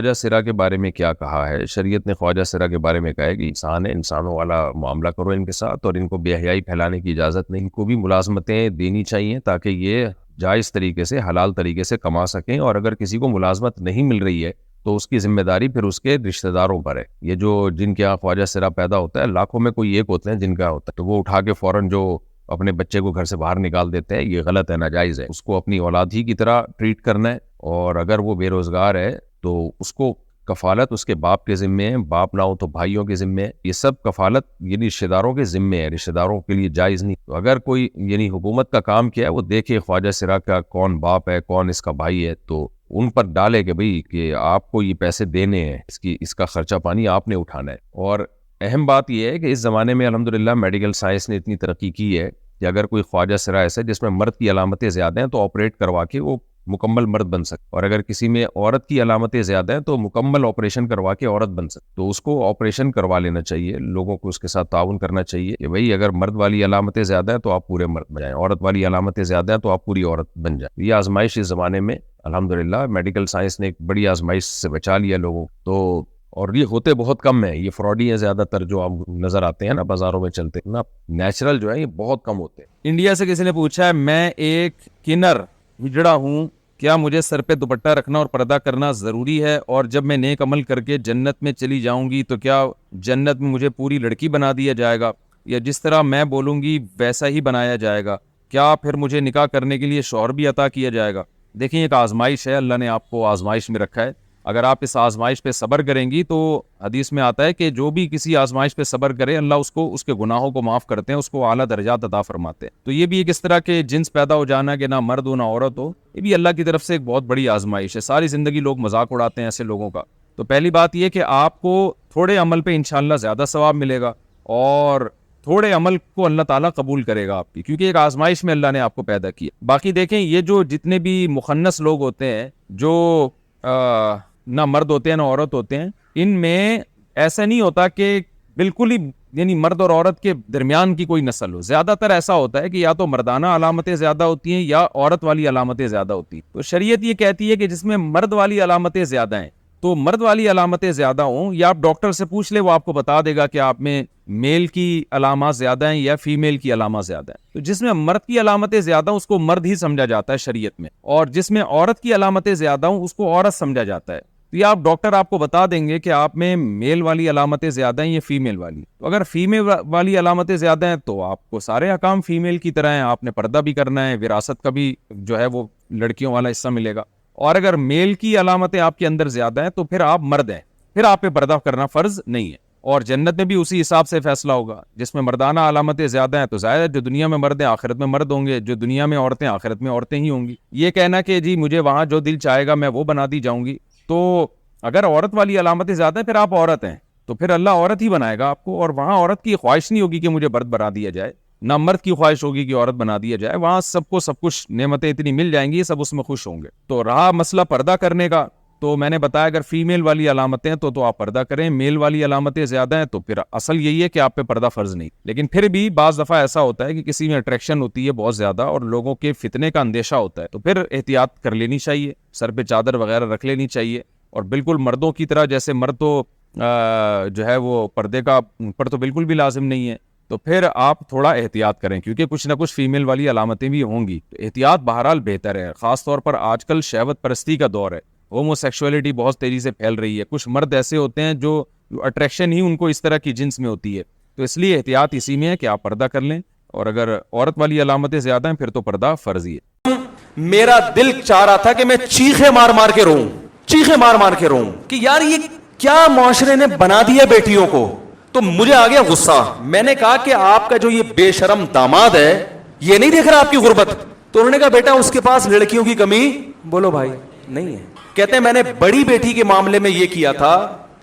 خواجہ سرا کے بارے میں کیا کہا ہے؟ شریعت نے خواجہ سرا کے بارے میں کہا ہے کہ انسان ہے، انسانوں والا معاملہ کرو ان کے ساتھ، اور ان کو بے حیائی پھیلانے کی اجازت نہیں. ان کو بھی ملازمتیں دینی چاہیے تاکہ یہ جائز طریقے سے، حلال طریقے سے کما سکیں. اور اگر کسی کو ملازمت نہیں مل رہی ہے تو اس کی ذمہ داری پھر اس کے رشتہ داروں پر ہے. یہ جو جن کے یہاں خواجہ سرا پیدا ہوتا ہے، لاکھوں میں کوئی ایک ہوتے ہیں جن کا ہوتا ہے، تو وہ اٹھا کے فوراً جو اپنے بچے کو گھر سے باہر نکال دیتے ہیں، یہ غلط ہے، ناجائز ہے. اس کو اپنی اولاد ہی کی طرح ٹریٹ کرنا ہے. اور اگر وہ بے روزگار ہے تو اس کو کفالت اس کے باپ کے ذمے ہے، باپ نہ ہو تو بھائیوں کے ذمے ہے. یہ سب کفالت یعنی رشتہ داروں کے ذمے ہے، رشتہ داروں کے لیے جائز نہیں. تو اگر کوئی یعنی حکومت کا کام کیا ہے، وہ دیکھے خواجہ سرا کا کون باپ ہے، کون اس کا بھائی ہے، تو ان پر ڈالے کہ بھئی کہ آپ کو یہ پیسے دینے ہیں، اس کا خرچہ پانی آپ نے اٹھانا ہے. اور اہم بات یہ ہے کہ اس زمانے میں الحمدللہ میڈیکل سائنس نے اتنی ترقی کی ہے کہ اگر کوئی خواجہ سرا ایسا ہے جس میں مرد کی علامتیں زیادہ ہیں تو آپریٹ کروا کے وہ مکمل مرد بن سکتے. اور اگر کسی میں عورت کی علامتیں زیادہ ہیں تو مکمل آپریشن کروا کے عورت بن سکتے. تو اس کو آپریشن کروا لینا چاہیے، لوگوں کو اس کے ساتھ تعاون کرنا چاہیے کہ بھئی اگر مرد والی علامتیں زیادہ ہیں تو آپ پورے مرد بن جائیں، عورت والی علامتیں زیادہ ہیں تو آپ پوری عورت بن جائیں. یہ آزمائش اس زمانے میں الحمدللہ میڈیکل سائنس نے ایک بڑی آزمائش سے بچا لیا لوگوں تو. اور یہ ہوتے بہت کم ہیں، یہ فراڈی ہیں زیادہ تر جو آپ نظر آتے ہیں نا بازاروں میں چلتے ہیں نا، نیچرل جو ہے یہ بہت کم ہوتے ہیں. انڈیا سے کسی نے پوچھا ہے، میں ایک کنر ہجڑا ہوں، کیا مجھے سر پہ دوپٹہ رکھنا اور پردہ کرنا ضروری ہے؟ اور جب میں نیک عمل کر کے جنت میں چلی جاؤں گی تو کیا جنت میں مجھے پوری لڑکی بنا دیا جائے گا، یا جس طرح میں بولوں گی ویسا ہی بنایا جائے گا؟ کیا پھر مجھے نکاح کرنے کے لیے شوہر بھی عطا کیا جائے گا؟ دیکھیں، ایک آزمائش ہے، اللہ نے آپ کو آزمائش میں رکھا ہے. اگر آپ اس آزمائش پہ صبر کریں گی تو حدیث میں آتا ہے کہ جو بھی کسی آزمائش پہ صبر کرے اللہ اس کو اس کے گناہوں کو معاف کرتے ہیں، اس کو اعلیٰ درجات عطا فرماتے ہیں. تو یہ بھی ایک اس طرح کے جنس پیدا ہو جانا کہ نہ مرد ہو نہ عورت ہو، یہ بھی اللہ کی طرف سے ایک بہت بڑی آزمائش ہے. ساری زندگی لوگ مذاق اڑاتے ہیں ایسے لوگوں کا. تو پہلی بات یہ کہ آپ کو تھوڑے عمل پہ انشاءاللہ زیادہ ثواب ملے گا، اور تھوڑے عمل کو اللہ تعالیٰ قبول کرے گا آپ کی، کیونکہ ایک آزمائش میں اللہ نے آپ کو پیدا کیا. باقی دیکھیں، یہ جو جتنے بھی مخنث لوگ ہوتے ہیں جو نہ مرد ہوتے ہیں نہ عورت ہوتے ہیں، ان میں ایسا نہیں ہوتا کہ بالکل ہی یعنی مرد اور عورت کے درمیان کی کوئی نسل ہو. زیادہ تر ایسا ہوتا ہے کہ یا تو مردانہ علامتیں زیادہ ہوتی ہیں یا عورت والی علامتیں زیادہ ہوتی ہیں. تو شریعت یہ کہتی ہے کہ جس میں مرد والی علامتیں زیادہ ہیں تو مرد والی علامتیں زیادہ ہوں، یا آپ ڈاکٹر سے پوچھ لیں، وہ آپ کو بتا دے گا کہ آپ میں میل کی علامات زیادہ ہیں یا فیمیل کی علامات زیادہ ہیں. تو جس میں مرد کی علامتیں زیادہ ہوں اس کو مرد ہی سمجھا جاتا ہے شریعت میں، اور جس میں عورت کی علامتیں زیادہ ہوں اس کو عورت سمجھا جاتا ہے. تو یہ آپ ڈاکٹر آپ کو بتا دیں گے کہ آپ میں میل والی علامتیں زیادہ ہیں یا فیمیل والی. تو اگر فیمیل والی علامتیں زیادہ ہیں تو آپ کو سارے احکام فیمیل کی طرح ہیں، آپ نے پردہ بھی کرنا ہے، وراثت کا بھی جو ہے وہ لڑکیوں والا حصہ ملے گا. اور اگر میل کی علامتیں آپ کے اندر زیادہ ہیں تو پھر آپ مرد ہیں، پھر آپ پہ پردہ کرنا فرض نہیں ہے. اور جنت میں بھی اسی حساب سے فیصلہ ہوگا. جس میں مردانہ علامتیں زیادہ ہیں تو ظاہر ہے جو دنیا میں مرد ہیں آخرت میں مرد ہوں گے، جو دنیا میں عورتیں آخرت میں عورتیں ہی ہوں گی. یہ کہنا کہ جی مجھے وہاں جو دل چاہے گا میں وہ بنا دی جاؤں گی، تو اگر عورت والی علامتیں زیادہ ہیں پھر آپ عورت ہیں تو پھر اللہ عورت ہی بنائے گا آپ کو. اور وہاں عورت کی خواہش نہیں ہوگی کہ مجھے مرد بنا دیا جائے، نہ مرد کی خواہش ہوگی کہ عورت بنا دیا جائے. وہاں سب کو سب کچھ نعمتیں اتنی مل جائیں گی، سب اس میں خوش ہوں گے. تو رہا مسئلہ پردہ کرنے کا، تو میں نے بتایا اگر فیمیل والی علامتیں تو آپ پردہ کریں، میل والی علامتیں زیادہ ہیں تو پھر اصل یہی ہے کہ آپ پہ پردہ فرض نہیں. لیکن پھر بھی بعض دفعہ ایسا ہوتا ہے کہ کسی میں اٹریکشن ہوتی ہے بہت زیادہ اور لوگوں کے فتنے کا اندیشہ ہوتا ہے، تو پھر احتیاط کر لینی چاہیے، سر پہ چادر وغیرہ رکھ لینی چاہیے. اور بالکل مردوں کی طرح جیسے مرد تو جو ہے وہ پردے کا پر تو بالکل بھی لازم نہیں ہے، تو پھر آپ تھوڑا احتیاط کریں کیونکہ کچھ نہ کچھ فیمیل والی علامتیں بھی ہوں گی. تو احتیاط بہرحال بہتر ہے، خاص طور پر آج کل شہوت پرستی کا دور ہے، ہومو سیکشولیٹی بہت تیزی سے پھیل رہی ہے. کچھ مرد ایسے ہوتے ہیں جو اٹریکشن ہی ان کو اس طرح کی جنس میں ہوتی ہے. تو اس لیے احتیاط اسی میں ہے کہ آپ پردہ کر لیں، اور اگر عورت والی علامتیں زیادہ ہیں پھر تو پردہ فرضی ہے. میرا دل چاہ رہا تھا کہ میں چیخے مار مار کے روؤں، چیخے مار مار کے روؤں کہ یار یہ کیا معاشرے نے بنا دیا بیٹیوں کو. تو مجھے آ گیا غصہ. میں نے کہا کہ آپ کا جو یہ بے شرم داماد ہے یہ نہیں دیکھ رہا آپ کی غربت؟ تو انہوں نے کہا بیٹا اس کے پاس لڑکیوں کی کمی بولو بھائی نہیں ہے. کہتے ہیں میں نے بڑی بیٹی کے معاملے میں یہ کیا تھا،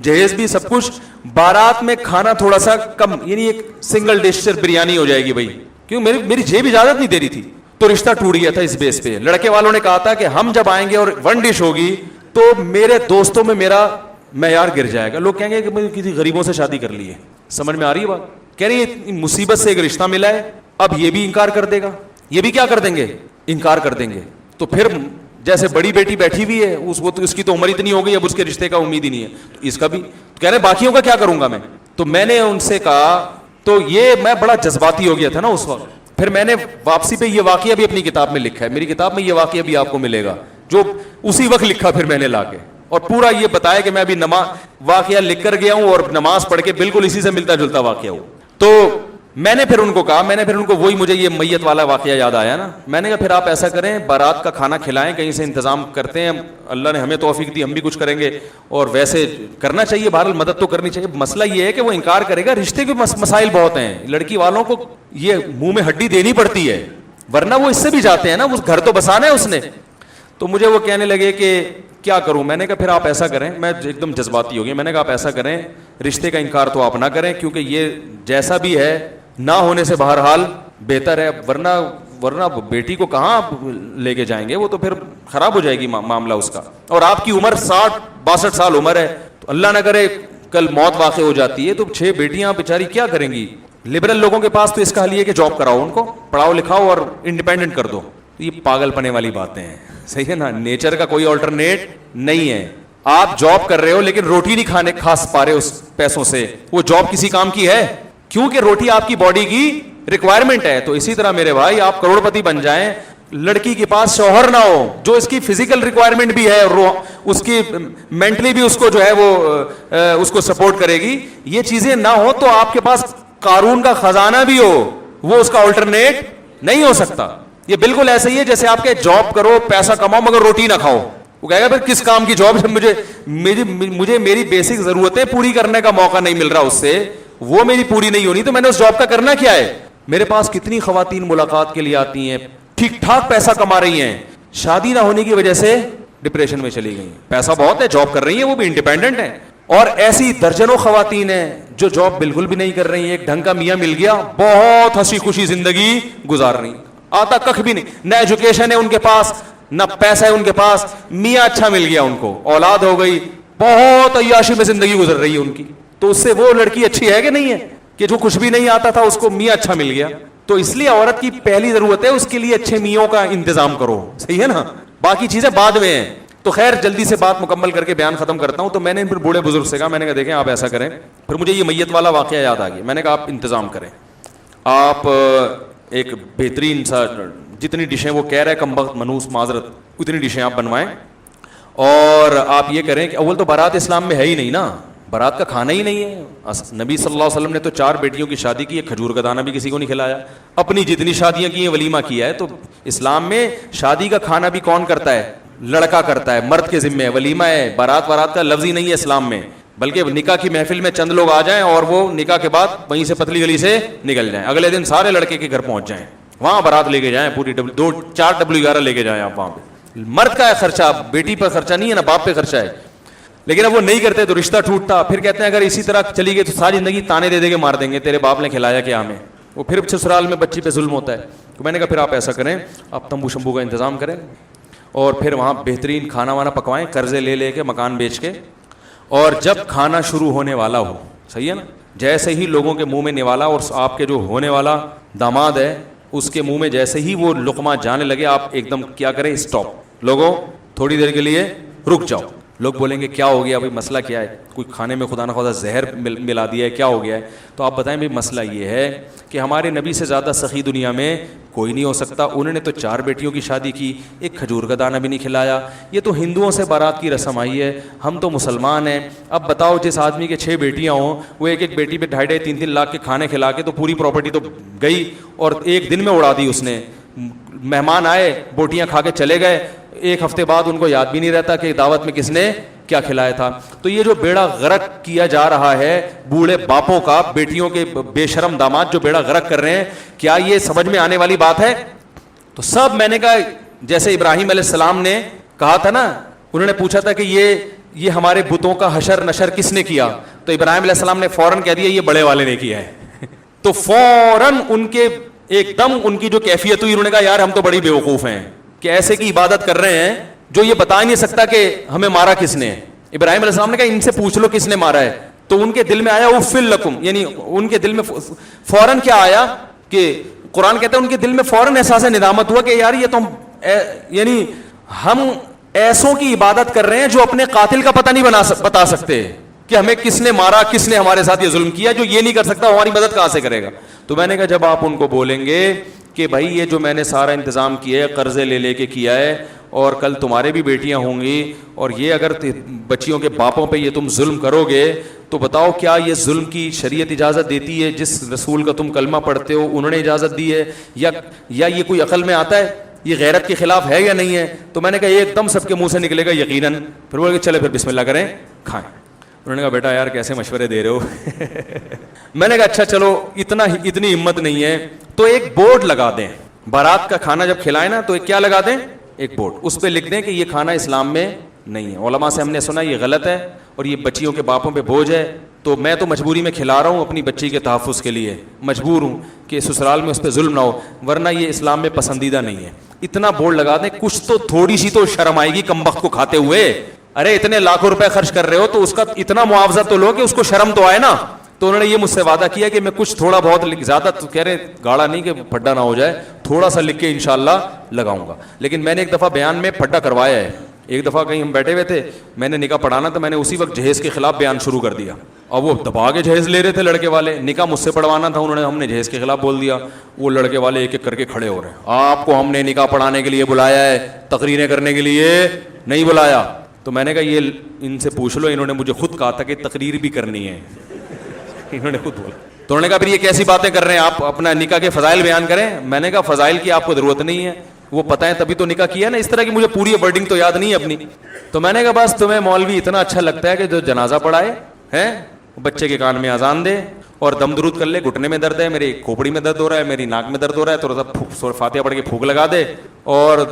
جہیز بھی سب کچھ، بارات میں کھانا تھوڑا سا کم، یعنی ایک سنگل ڈش سے بریانی ہو جائے گی بھائی، کیوں میری جیب اجازت نہیں دے رہی تھی. تو رشتہ ٹوٹ گیا تھا اس بیس پہ. لڑکے والوں نے کہا تھا کہ ہم جب آئیں گے اور ون ڈش ہوگی تو میرے دوستوں میں میرا معیار گر جائے گا، لوگ کہیں گے کہ میں کسی غریبوں سے شادی کر لی ہے. سمجھ میں آ رہی ہے بات؟ کہہ رہی ہے مصیبت سے ایک رشتہ ملا ہے، اب یہ بھی انکار کر دے گا، یہ بھی کیا کر دیں گے، انکار کر دیں گے. تو پھر جیسے بڑی بیٹی بیٹھی ہوئی ہے, اس کی تو عمر اتنی ہو گئی, اب اس کے رشتے کا امید ہی نہیں ہے, تو اس کا بھی کہہ رہے باقیوں کا کیا کروں گا میں. تو میں نے ان سے کہا, تو یہ میں بڑا جذباتی ہو گیا تھا نا اس وقت. پھر میں نے واپسی پہ یہ واقعہ بھی اپنی کتاب میں لکھا ہے, میری کتاب میں یہ واقعہ بھی آپ کو ملے گا, جو اسی وقت لکھا پھر میں نے لا کے, اور پورا یہ بتایا کہ میں ابھی واقعہ لکھ کر گیا ہوں اور نماز پڑھ کے بالکل اسی سے ملتا جلتا واقعہ ہوں. تو میں نے پھر ان کو کہا, میں نے پھر ان کو وہی مجھے یہ میت والا واقعہ یاد آیا نا, میں نے کہا پھر آپ ایسا کریں, بارات کا کھانا کھلائیں, کہیں سے انتظام کرتے ہیں, اللہ نے ہمیں توفیق دی, ہم بھی کچھ کریں گے, اور ویسے کرنا چاہیے, بہرحال مدد تو کرنی چاہیے. مسئلہ یہ ہے کہ وہ انکار کرے گا, رشتے کے مسائل بہت ہیں, لڑکی والوں کو یہ منہ میں ہڈی دینی پڑتی ہے, ورنہ وہ اس سے بھی جاتے ہیں نا, اس گھر تو بسانا ہے اس نے. تو مجھے وہ کہنے لگے کہ کیا کروں, میں نے کہا پھر آپ ایسا کریں, میں ایک دم جذباتی ہو گیا, میں نے کہا آپ ایسا کریں, رشتے کا انکار تو آپ نہ کریں, کیونکہ یہ جیسا بھی ہے نہ ہونے سے بہرحال بہتر ہے, ورنہ بیٹی کو کہاں لے کے جائیں گے, وہ تو پھر خراب ہو جائے گی معاملہ اس کا, اور آپ کی عمر 60-62 سال عمر ہے, تو اللہ نہ کرے کل موت واقع ہو جاتی ہے, تو 6 بیٹیاں بیچاری کیا کریں گی. لبرل لوگوں کے پاس تو اس کا حل یہ کہ جاب کراؤ, ان کو پڑھاؤ لکھاؤ اور انڈیپینڈنٹ کر دو. یہ پاگل پنے والی باتیں ہیں, صحیح ہے نا, نیچر کا کوئی آلٹرنیٹ نہیں ہے. آپ جاب کر رہے ہو لیکن روٹی نہیں کھا پا رہے اس پیسوں سے, وہ جاب کسی کام کی ہے, کیونکہ روٹی آپ کی باڈی کی ریکوائرمنٹ ہے. تو اسی طرح میرے بھائی آپ کروڑ پتی بن جائیں, لڑکی کے پاس شوہر نہ ہو جو اس کی فزیکل ریکوائرمنٹ بھی ہے اور اس کی مینٹلی بھی اس کو جو ہے وہ اس کو سپورٹ کرے گی, یہ چیزیں نہ ہو تو آپ کے پاس قارون کا خزانہ بھی ہو, وہ اس کا آلٹرنیٹ نہیں ہو سکتا. یہ بالکل ایسے ہی ہے جیسے آپ کے جاب کرو, پیسہ کماؤ, مگر روٹی نہ کھاؤ. وہ کہے گا پھر کس کام کی جاب, جب مجھے میری بیسک ضرورتیں پوری کرنے کا موقع نہیں مل رہا اس سے, وہ میری پوری نہیں ہونی, تو میں نے اس جاب کا کرنا کیا ہے. میرے پاس کتنی خواتین ملاقات کے لیے آتی ہیں, ٹھیک ٹھاک پیسہ کما رہی ہیں, شادی نہ ہونے کی وجہ سے ڈپریشن میں چلی گئی. پیسہ بہت ہے, جاب کر رہی ہیں, وہ بھی انڈیپینڈنٹ ہیں, اور ایسی درجنوں خواتین ہیں جو جاب بالکل بھی نہیں کر رہی ہیں, ایک ڈھنگ کا میاں مل گیا, بہت ہنسی خوشی زندگی گزار رہی, آتا کخ بھی نہیں, نہ ایجوکیشن ہے ان کے پاس, نہ پیسہ ہے ان کے پاس, میاں اچھا مل گیا ان کو, اولاد ہو گئی, بہت عیاشی میں زندگی گزر رہی ہے ان کی. تو اس سے وہ لڑکی اچھی ہے کہ نہیں ہے, کہ جو کچھ بھی نہیں آتا تھا اس کو میاں اچھا مل گیا. تو اس لیے عورت کی پہلی ضرورت ہے اس کے لیے اچھے میوں کا انتظام کرو, صحیح ہے نا, باقی چیزیں بعد میں ہیں. تو خیر جلدی سے بات مکمل کر کے بیان ختم کرتا ہوں. تو میں نے پھر بوڑھے بزرگ سے کہا, میں نے کہا دیکھیں آپ ایسا کریں, پھر مجھے یہ میت والا واقعہ یاد آ گیا. میں نے کہا آپ انتظام کریں, آپ ایک بہترین سا جتنی ڈشیں وہ کہہ رہے کم وقت منوس معذرت, اتنی ڈشیں آپ بنوائیں, اور آپ یہ کریں کہ اول تو بارات اسلام میں ہے ہی نہیں نا, بارات کا کھانا ہی نہیں ہے. نبی صلی اللہ علیہ وسلم نے تو 4 بیٹیوں کی شادی کی, کھجور کا دانہ بھی کسی کو نہیں کھلایا, اپنی جتنی شادیاں کی ہیں ولیمہ کیا ہے. تو اسلام میں شادی کا کھانا بھی کون کرتا ہے, لڑکا کرتا ہے, مرد کے ذمہ ہے, ولیمہ ہے, بارات کا لفظ ہی نہیں ہے اسلام میں, بلکہ نکاح کی محفل میں چند لوگ آ جائیں اور وہ نکاح کے بعد وہیں سے پتلی گلی سے نکل جائیں, اگلے دن سارے لڑکے کے گھر پہنچ جائیں, وہاں بارات لے کے جائیں, پوری 4 W11 لے کے جائیں آپ وہاں پہ. مرد کا ہے خرچہ, بیٹی پر خرچہ نہیں ہے نا, باپ پہ خرچہ ہے. لیکن اب وہ نہیں کرتے تو رشتہ ٹوٹتا. پھر کہتے ہیں اگر اسی طرح چلی گئی تو ساری زندگی تانے دے کے مار دیں گے, تیرے باپ نے کھلایا کیا ہمیں. وہ پھر سسرال میں بچی پہ ظلم ہوتا ہے. تو میں نے کہا پھر آپ ایسا کریں, آپ تمبو شمبو کا انتظام کریں, اور پھر وہاں بہترین کھانا وانا پکوائیں, قرضے لے کے مکان بیچ کے, اور جب کھانا شروع ہونے والا ہو, صحیح ہے نا, جیسے ہی لوگوں کے منہ میں نوالا, اور آپ کے جو ہونے والا داماد ہے اس کے منہ میں جیسے ہی وہ لقمہ جانے لگے, آپ ایک دم کیا کریں, اسٹاپ, لوگوں تھوڑی دیر کے لیے رک جاؤ. لوگ بولیں گے کیا ہو گیا بھائی, مسئلہ کیا ہے, کوئی کھانے میں خدا نخواستہ زہر ملا دیا ہے, کیا ہو گیا ہے. تو آپ بتائیں بھائی مسئلہ یہ ہے کہ ہمارے نبی سے زیادہ سخی دنیا میں کوئی نہیں ہو سکتا. انہوں نے تو 4 بیٹیوں کی شادی کی, ایک کھجور کا دانہ بھی نہیں کھلایا. یہ تو ہندوؤں سے بارات کی رسم آئی ہے, ہم تو مسلمان ہیں. اب بتاؤ جس آدمی کے 6 بیٹیاں ہوں, وہ ایک بیٹی پہ 2.5-3 لاکھ کے کھانے کھلا کے تو پوری پراپرٹی تو گئی, اور ایک دن میں اڑا دی اس نے. مہمان آئے, بوٹیاں کھا کے چلے گئے, 1 ہفتے بعد ان کو یاد بھی نہیں رہتا کہ دعوت میں کس نے کیا کھلایا تھا. تو یہ جو بیڑا غرق کیا جا رہا ہے بوڑھے باپوں کا, بیٹیوں کے بے شرم داماد جو بیڑا غرق کر رہے ہیں, کیا یہ سمجھ میں آنے والی بات ہے؟ تو سب میں نے کہا جیسے ابراہیم علیہ السلام نے کہا تھا نا, انہوں نے پوچھا تھا کہ یہ ہمارے بتوں کا حشر نشر کس نے کیا, تو ابراہیم علیہ السلام نے فوراً کہہ دیا یہ بڑے والے نے کیا ہے. تو فوراً ان کے ایک دم ان کی جو کیفیت ہوئی, انہوں نے کہا یار ہم تو بڑی بیوقوف ہیں کہ ایسے کی عبادت کر رہے ہیں جو یہ بتا نہیں سکتا کہ ہمیں مارا کس نے. ابراہیم علیہ السلام نے کہا ان سے پوچھ لو کس نے مارا ہے. تو ان کے دل میں آیا اف لکم, یعنی ان کے دل میں فوراً کیا آیا کہ قرآن کہتا ہے ان کے دل میں فوراً احساس ندامت ہوا کہ یار یہ تو یعنی ہم ایسوں کی عبادت کر رہے ہیں جو اپنے قاتل کا پتہ نہیں بتا سکتے کہ ہمیں کس نے مارا, کس نے ہمارے ساتھ یہ ظلم کیا. جو یہ نہیں کر سکتا ہماری مدد کہاں سے کرے گا؟ تو میں نے کہا جب آپ ان کو بولیں گے کہ بھائی یہ جو میں نے سارا انتظام کیا ہے قرضے لے کے کیا ہے, اور کل تمہارے بھی بیٹیاں ہوں گی, اور یہ اگر بچیوں کے باپوں پہ یہ تم ظلم کرو گے تو بتاؤ کیا یہ ظلم کی شریعت اجازت دیتی ہے؟ جس رسول کا تم کلمہ پڑھتے ہو انہوں نے اجازت دی ہے, یا یہ کوئی عقل میں آتا ہے؟ یہ غیرت کے خلاف ہے یا نہیں ہے؟ تو میں نے کہا ایک دم سب کے منہ سے نکلے گا یقیناً. پھر بولے چلے پھر بسم اللہ کریں کھائیں. انہوں نے کہا بیٹا یار کیسے مشورے دے رہے ہو. میں نے کہا اچھا چلو اتنی ہمت نہیں ہے تو ایک بورڈ لگا دیں, بارات کا کھانا جب کھلائیں نا تو ایک کیا لگا دیں, ایک بورڈ, اس پہ لکھ دیں کہ یہ کھانا اسلام میں نہیں ہے. علماء سے ہم نے سنا یہ غلط ہے اور یہ بچیوں کے باپوں پہ بوجھ ہے, تو میں تو مجبوری میں کھلا رہا ہوں اپنی بچی کے تحفظ کے لیے, مجبور ہوں کہ سسرال میں اس پہ ظلم نہ ہو, ورنہ یہ اسلام میں پسندیدہ نہیں ہے. اتنا بورڈ لگا دیں, کچھ تو تھوڑی سی تو شرم آئے گی کمبخت کو کھاتے ہوئے. ارے اتنے لاکھوں روپے خرچ کر رہے ہو تو اس کا اتنا معاوضہ تو لو کہ اس کو شرم تو آئے نا. تو انہوں نے یہ مجھ سے وعدہ کیا کہ میں کچھ تھوڑا بہت, زیادہ تو کہہ رہے گاڑا نہیں کہ پھڈا نہ ہو جائے, تھوڑا سا لکھ کے انشاءاللہ لگاؤں گا. لیکن میں نے ایک دفعہ بیان میں پھڈا کروایا ہے. ایک دفعہ کہیں ہم بیٹھے ہوئے تھے, میں نے نکاح پڑھانا تو میں نے اسی وقت جہیز کے خلاف بیان شروع کر دیا, اور وہ دبا کے جہیز لے رہے تھے لڑکے والے. نکاح مجھ سے پڑھوانا تھا, ہم نے جہیز کے خلاف بول دیا. وہ لڑکے والے ایک ایک کر کے کھڑے ہو رہے ہیں, آپ کو ہم نے نکاح پڑھانے کے لیے بلایا ہے, تقریریں کرنے کے لیے نہیں بلایا. تو میں نے کہا یہ ان سے پوچھ لو, انہوں نے مجھے خود کہا تھا کہ تقریر بھی کرنی ہے, انہوں نے خود بولا. تو انہوں نے کہا پھر یہ کیسی باتیں کر رہے ہیں, آپ اپنا نکاح کے فضائل بیان کریں. میں نے کہا فضائل کی آپ کو ضرورت نہیں ہے, وہ پتہ ہے تبھی تو نکاح کیا نا. اس طرح کی مجھے پوری ورڈنگ تو یاد نہیں ہے اپنی. تو میں نے کہا بس تمہیں مولوی اتنا اچھا لگتا ہے کہ جو جنازہ پڑھائے ہیں, بچے کے کان میں اذان دے اور دم درود کر لے, گھٹنے میں درد ہے, میری کھوپڑی میں درد ہو رہا ہے, میری ناک میں درد ہو رہا ہے, تھوڑا سا فاتحہ پڑھ کے پھونک لگا دے, اور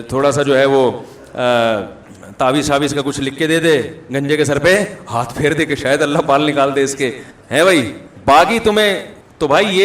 تھوڑا سا جو ہے وہ تعویذ شاویز کا کچھ لکھ کے دے دے, گنجے کے سر پہ ہاتھ پھیر دے کہ شاید اللہ بال نکال دے اس کے, ہے بھائی. باقی تمہیں تو بھائی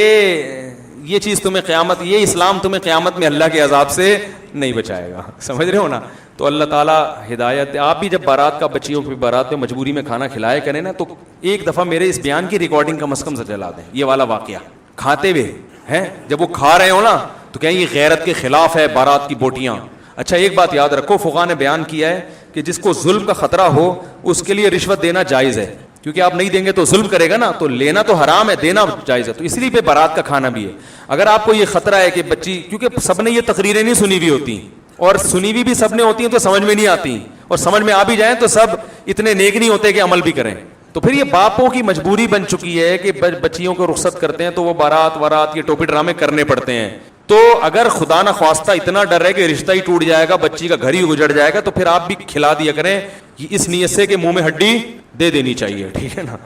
یہ چیز تمہیں قیامت, یہ اسلام تمہیں قیامت میں اللہ کے عذاب سے نہیں بچائے گا, سمجھ رہے ہو نا. تو اللہ تعالیٰ ہدایت. آپ بھی جب بارات کا, بچیوں کی بارات میں مجبوری میں کھانا کھلائے کریں نا, تو ایک دفعہ میرے اس بیان کی ریکارڈنگ کم از کم سے چلا دیں, یہ والا واقعہ کھاتے ہوئے ہیں, جب وہ کھا رہے ہو نا تو کہیں یہ غیرت کے خلاف ہے بارات کی بوٹیاں. اچھا ایک بات یاد رکھو, فقہا نے بیان کیا ہے کہ جس کو ظلم کا خطرہ ہو اس کے لیے رشوت دینا جائز ہے, کیونکہ آپ نہیں دیں گے تو ظلم کرے گا نا, تو لینا تو حرام ہے, دینا جائز ہے. تو اس لیے پہ بارات کا کھانا بھی ہے. اگر آپ کو یہ خطرہ ہے کہ بچی, کیونکہ سب نے یہ تقریریں نہیں سنی ہوئی ہوتی, اور سنی ہوئی بھی سب نے ہوتی ہیں تو سمجھ میں نہیں آتی, اور سمجھ میں آ بھی جائیں تو سب اتنے نیک نہیں ہوتے کہ عمل بھی کریں. تو پھر یہ باپوں کی مجبوری بن چکی ہے کہ بچیوں کو رخصت کرتے ہیں تو وہ بارات یہ ٹوپی ڈرامے کرنے پڑتے ہیں. تو اگر خدا نہ خواستہ اتنا ڈر ہے کہ رشتہ ہی ٹوٹ جائے گا, بچی کا گھر ہی اجڑ جائے گا, تو پھر آپ بھی کھلا دیا کریں اس نیت سے کہ منہ میں ہڈی دے دینی چاہیے, ٹھیک ہے نا.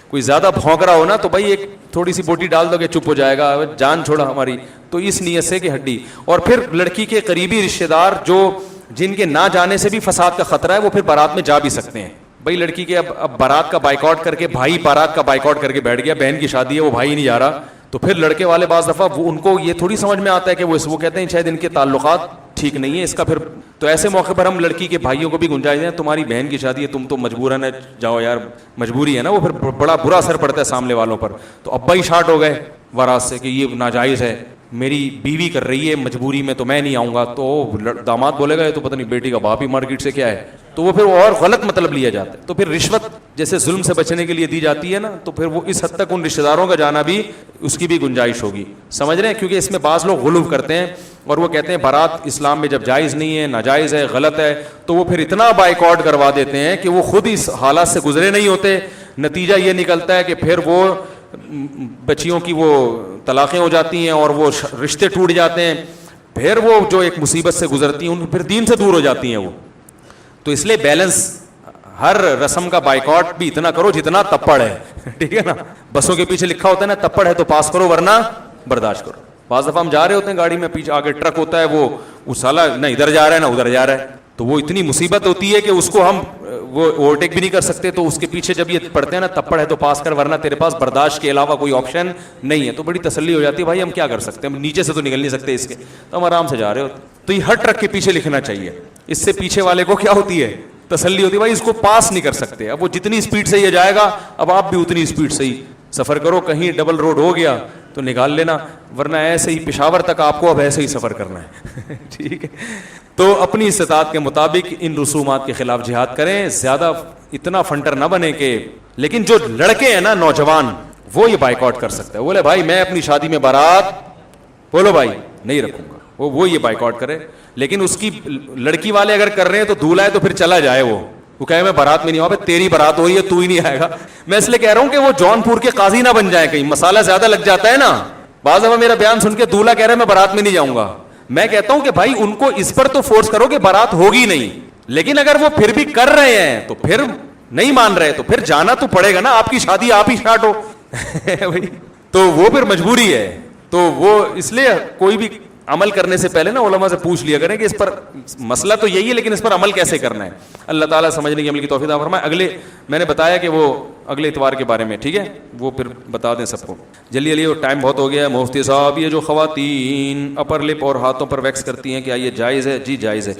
کوئی زیادہ بھونک رہا ہو نا تو بھائی ایک تھوڑی سی بوٹی ڈال دو کہ چپ ہو جائے گا, جان چھوڑا ہماری. تو اس نیت سے کہ ہڈی. اور پھر لڑکی کے قریبی رشتہ دار جن کے نہ جانے سے بھی فساد کا خطرہ ہے, وہ پھر بارات میں جا بھی سکتے ہیں. بھائی لڑکی کے اب بارات کا بائیکاٹ کر کے, بھائی بارات کا بائیکاٹ کر کے بیٹھ گیا, بہن کی شادی ہے وہ بھائی نہیں جا رہا, تو پھر لڑکے والے بعض دفعہ ان کو یہ تھوڑی سمجھ میں آتا ہے کہ وہ کہتے ہیں شاید ان کے تعلقات ٹھیک نہیں ہے اس کا. پھر تو ایسے موقع پر ہم لڑکی کے بھائیوں کو بھی گنجائش دیں, تمہاری بہن کی شادی ہے, تم تو مجبوراً جاؤ یار, مجبوری ہے نا. وہ پھر بڑا برا اثر پڑتا ہے سامنے والوں پر. تو ابا ہی شارٹ ہو گئے وراثت سے کہ یہ ناجائز ہے, میری بیوی کر رہی ہے مجبوری میں تو میں نہیں آؤں گا. تو داماد بولے گا یہ تو پتہ نہیں بیٹی کا باپ ہی مارکیٹ سے کیا ہے, تو وہ پھر اور غلط مطلب لیا جاتا ہے. تو پھر رشوت جیسے ظلم سے بچنے کے لیے دی جاتی ہے نا, تو پھر وہ اس حد تک ان رشتہ داروں کا جانا بھی, اس کی بھی گنجائش ہوگی, سمجھ رہے ہیں. کیونکہ اس میں بعض لوگ غلو کرتے ہیں اور وہ کہتے ہیں بارات اسلام میں جب جائز نہیں ہے, ناجائز ہے, غلط ہے, تو وہ پھر اتنا بائیکاٹ کروا دیتے ہیں کہ وہ خود اس حالات سے گزرے نہیں ہوتے. نتیجہ یہ نکلتا ہے کہ پھر وہ بچیوں کی وہ طلاقیں ہو جاتی ہیں اور وہ رشتے ٹوٹ جاتے ہیں. پھر وہ جو ایک مصیبت سے گزرتی ہیں ان پھر دین سے دور ہو جاتی ہیں وہ. تو اس لیے بیلنس, ہر رسم کا بائیکاٹ بھی اتنا کرو جتنا تپڑ ہے, ٹھیک ہے نا. بسوں کے پیچھے لکھا ہوتا ہے نا تپڑ ہے تو پاس کرو ورنہ برداشت کرو. بعض دفعہ ہم جا رہے ہوتے ہیں گاڑی میں, پیچھے آگے ٹرک ہوتا ہے, وہ سالہ نہ ادھر جا رہا ہے نہ ادھر جا رہا ہے, تو وہ اتنی مصیبت ہوتی ہے کہ اس کو ہم وہ اوورٹیک بھی نہیں کر سکتے. تو اس کے پیچھے جب یہ پڑھتے ہیں نا تپڑ ہے تو پاس کر ورنہ تیرے پاس برداشت کے علاوہ کوئی آپشن نہیں ہے, تو بڑی تسلی ہو جاتی ہے, بھائی ہم کیا کر سکتے ہیں, ہم نیچے سے تو نکل نہیں سکتے اس کے, تو ہم آرام سے جا رہے ہوتے. تو یہ ہر ٹرک کے پیچھے لکھنا چاہیے, اس سے پیچھے والے کو کیا ہوتی ہے, تسلی ہوتی ہے, بھائی اس کو پاس نہیں کر سکتے. اب وہ جتنی اسپیڈ سے یہ جائے گا اب آپ بھی اتنی اسپیڈ سے ہی سفر کرو. کہیں ڈبل روڈ ہو گیا تو نکال لینا, ورنہ ایسے ہی پشاور تک آپ کو اب ایسے ہی سفر کرنا ہے, ٹھیک ہے. تو اپنی استطاعت کے مطابق ان رسومات کے خلاف جہاد کریں, زیادہ اتنا فنٹر نہ بنے کہ, لیکن جو لڑکے ہیں نا نوجوان, وہ یہ بائیکاٹ کر سکتا ہے, بولے بھائی میں اپنی شادی میں بارات, بولو بھائی نہیں رکھوں گا, وہ یہ بائیکاٹ کرے. لیکن اس کی لڑکی والے اگر کر رہے ہیں تو دولہا ہے تو پھر چلا جائے, وہ کہے میں بارات میں نہیں ہوں, تیری بارات ہو رہی ہے تو ہی نہیں آئے گا. میں اس لیے کہہ رہا ہوں کہ وہ جون پور کے قاضی نہ بن جائے, کہیں مسالہ زیادہ لگ جاتا ہے نا. بعض دفعہ میرا بیان سن کے دولہا کہہ رہا ہے میں بارات میں نہیں جاؤں گا, میں کہتا ہوں کہ بھائی ان کو اس پر تو فورس کرو کہ بارات ہوگی نہیں, لیکن اگر وہ پھر بھی کر رہے ہیں تو پھر نہیں مان رہے تو پھر جانا تو پڑے گا نا, آپ کی شادی آپ ہی اسٹارٹ ہو تو وہ پھر مجبوری ہے. تو وہ اس لیے کوئی بھی عمل کرنے سے پہلے نا علماء سے پوچھ لیا کریں کہ اس پر مسئلہ تو یہی ہے لیکن اس پر عمل کیسے کرنا ہے. اللہ تعالیٰ سمجھنے کی عمل کی توفیق عطا فرمائے. اگلے میں نے بتایا کہ وہ اگلے اتوار کے بارے میں, ٹھیک ہے, وہ پھر بتا دیں سب کو جلدی جلدی, ٹائم بہت ہو گیا ہے. مفتی صاحب یہ جو خواتین اپر لپ اور ہاتھوں پر ویکس کرتی ہیں کیا یہ جائز ہے؟ جی جائز ہے.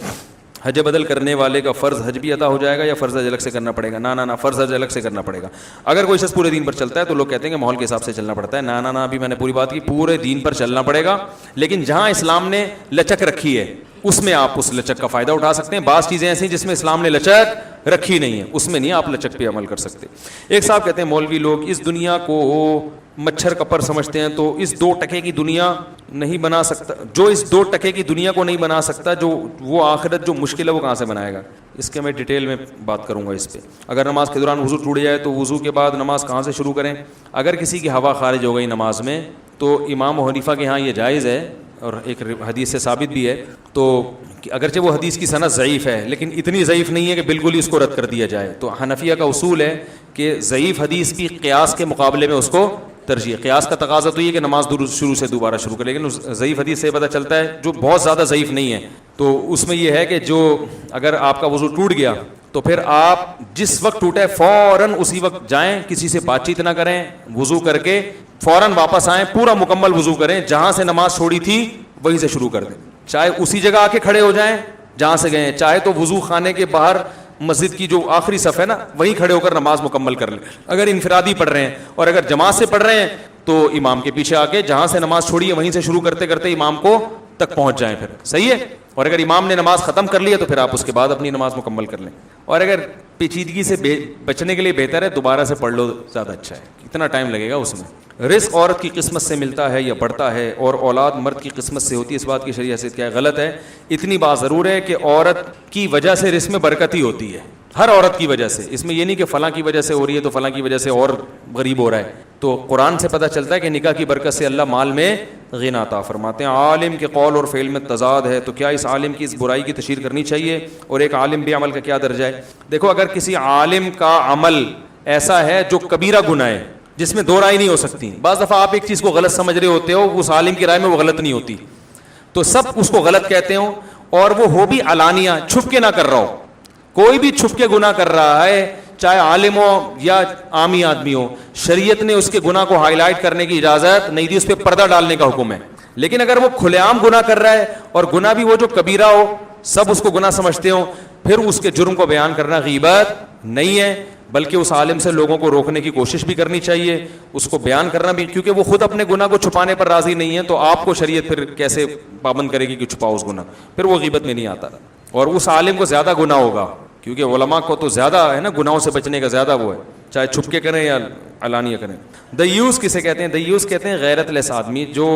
حج بدل کرنے والے کا فرض حج بھی ادا ہو جائے گا یا فرض حج الگ سے کرنا پڑے گا؟ نہ فرض حج الگ سے کرنا پڑے گا. اگر کوئی شخص پورے دین پر چلتا ہے تو لوگ کہتے ہیں کہ ماحول کے حساب سے چلنا پڑتا ہے. نہ ابھی میں نے پوری بات کی, پورے دین پر چلنا پڑے گا, لیکن جہاں اسلام نے لچک رکھی ہے اس میں آپ اس لچک کا فائدہ اٹھا سکتے ہیں. بعض چیزیں ایسی ہیں جس میں اسلام نے لچک رکھی نہیں ہے, اس میں نہیں آپ لچک پہ عمل کر سکتے. ایک صاحب کہتے ہیں مولوی لوگ اس دنیا کو مچھر کپر سمجھتے ہیں, تو اس 2 ٹکے کی دنیا نہیں بنا سکتا, جو اس 2 ٹکے کی دنیا کو نہیں بنا سکتا, جو وہ آخرت جو مشکل ہے وہ کہاں سے بنائے گا؟ اس کے میں ڈیٹیل میں بات کروں گا اس پہ. اگر نماز کے دوران وضو ٹوٹ جائے تو وضو کے بعد نماز کہاں سے شروع کریں؟ اگر کسی کی ہوا خارج ہو گئی نماز میں تو امام حنیفہ کے ہاں یہ جائز ہے, اور ایک حدیث سے ثابت بھی ہے. تو اگرچہ وہ حدیث کی سند ضعیف ہے لیکن اتنی ضعیف نہیں ہے کہ بالکل ہی اس کو رد کر دیا جائے. تو حنفیہ کا اصول ہے کہ ضعیف حدیث کی قیاس کے مقابلے میں اس کو ترجیح. قیاس کا تقاضا تو یہ کہ نماز شروع سے دوبارہ شروع کرے, لیکن ضعیف حدیث سے پتہ چلتا ہے جو بہت زیادہ ضعیف نہیں ہے تو اس میں یہ ہے کہ جو اگر آپ کا وضو ٹوٹ گیا تو پھر آپ جس وقت ٹوٹے فوراً اسی وقت جائیں, کسی سے بات چیت نہ کریں, وضو کر کے فوراً واپس آئیں, پورا مکمل وضو کریں, جہاں سے نماز چھوڑی تھی وہیں سے شروع کر دیں. چاہے اسی جگہ آ کے کھڑے ہو جائیں جہاں سے گئے, چاہے تو وضو خانے کے باہر مسجد کی جو آخری صف ہے نا وہیں کھڑے ہو کر نماز مکمل کر لیں. اگر انفرادی پڑھ رہے ہیں, اور اگر جماعت سے پڑھ رہے ہیں تو امام کے پیچھے آ کے جہاں سے نماز چھوڑی ہے وہیں سے شروع کرتے کرتے امام کو تک پہنچ جائیں, پھر صحیح ہے. اور اگر امام نے نماز ختم کر لی ہے تو پھر آپ اس کے بعد اپنی نماز مکمل کر لیں. اور اگر پیچیدگی سے بچنے کے لیے بہتر ہے دوبارہ سے پڑھ لو, زیادہ اچھا ہے. کتنا ٹائم لگے گا اس میں. رزق عورت کی قسمت سے ملتا ہے یا بڑھتا ہے, اور اولاد مرد کی قسمت سے ہوتی ہے, اس بات کی شرعی حیثیت کیا ہے؟ غلط ہے. اتنی بات ضرور ہے کہ عورت کی وجہ سے رزق میں برکت ہی ہوتی ہے, ہر عورت کی وجہ سے. اس میں یہ نہیں کہ فلاں کی وجہ سے ہو رہی ہے تو فلاں کی وجہ سے اور غریب ہو رہا ہے. تو قرآن سے پتہ چلتا ہے کہ نکاح کی برکت سے اللہ مال میں غنی عطا فرماتے ہیں. عالم کے قول اور فعل میں تضاد ہے, تو کیا اس عالم کی اس برائی کی تشہیر کرنی چاہیے, اور ایک عالم بے عمل کا کیا درجہ ہے؟ دیکھو, اگر کسی عالم کا عمل ایسا ہے جو کبیرہ گناہ ہے جس میں 2 رائے نہیں ہو سکتی, بعض دفعہ آپ ایک چیز کو غلط سمجھ رہے ہوتے ہو, اس عالم کی رائے میں وہ غلط نہیں ہوتی, تو سب اس کو غلط کہتے ہو, اور وہ ہو بھی علانیہ, چھپ کے نہ کر رہا ہو. کوئی بھی چھپ کے گناہ کر رہا ہے, چاہے عالم ہو یا عامی آدمی ہو, شریعت نے اس کے گناہ کو ہائی لائٹ کرنے کی اجازت نہیں دی, اس پہ پردہ ڈالنے کا حکم ہے. لیکن اگر وہ کھلے عام گناہ کر رہا ہے, اور گناہ بھی وہ جو کبیرہ ہو, سب اس کو گناہ سمجھتے ہو, پھر اس کے جرم کو بیان کرنا غیبت نہیں ہے, بلکہ اس عالم سے لوگوں کو روکنے کی کوشش بھی کرنی چاہیے, اس کو بیان کرنا بھی, کیونکہ وہ خود اپنے گناہ کو چھپانے پر راضی نہیں ہے, تو آپ کو شریعت پھر کیسے پابند کرے گی کہ چھپاؤ اس گناہ, پھر وہ غیبت میں نہیں آتا. اور اس عالم کو زیادہ گناہ ہوگا, کیونکہ علماء کو تو زیادہ ہے نا گناہوں سے بچنے کا زیادہ وہ ہے, چاہے چھپ کے کریں یا علانیہ کریں. دیوس کسے کہتے ہیں؟ دیوس کہتے ہیں غیرت لیس آدمی جو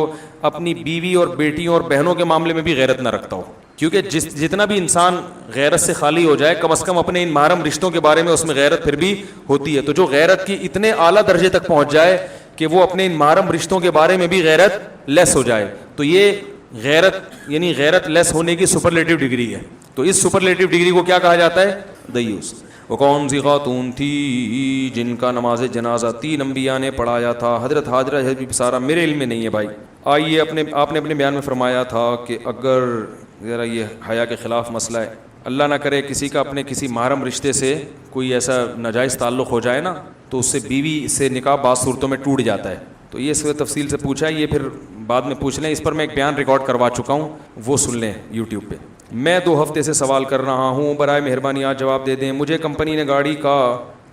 اپنی بیوی اور بیٹیوں اور بہنوں کے معاملے میں بھی غیرت نہ رکھتا ہو. کیونکہ جتنا بھی انسان غیرت سے خالی ہو جائے, کم از کم اپنے ان محرم رشتوں کے بارے میں اس میں غیرت پھر بھی ہوتی ہے. تو جو غیرت کی اتنے اعلیٰ درجے تک پہنچ جائے کہ وہ اپنے ان محرم رشتوں کے بارے میں بھی غیرت لیس ہو جائے, تو یہ غیرت یعنی غیرت لیس ہونے کی سپرلیٹو ڈگری ہے. تو اس سپرلیٹو ڈگری کو کیا کہا جاتا ہے؟ دیوس. وہ کون سی خاتون تھی جن کا نماز جنازہ 3 انبیاء نے پڑھایا تھا؟ حضرت ہاجرہ, حضرت سارہ. میرے علم میں نہیں ہے بھائی. آئیے, آپ نے اپنے بیان میں فرمایا تھا کہ اگر ذرا یہ حیا کے خلاف مسئلہ ہے, اللہ نہ کرے کسی کا اپنے کسی محرم رشتے سے کوئی ایسا ناجائز تعلق ہو جائے نا, تو اس سے بیوی سے نکاح بعض صورتوں میں ٹوٹ جاتا ہے. تو یہ اس کو تفصیل سے پوچھا ہے, یہ پھر بعد میں پوچھ لیں. اس پر میں ایک بیان ریکارڈ کروا چکا ہوں, وہ سن لیں یوٹیوب پہ. میں 2 ہفتے سے سوال کر رہا ہوں, برائے مہربانی آج جواب دے دیں. مجھے کمپنی نے گاڑی کا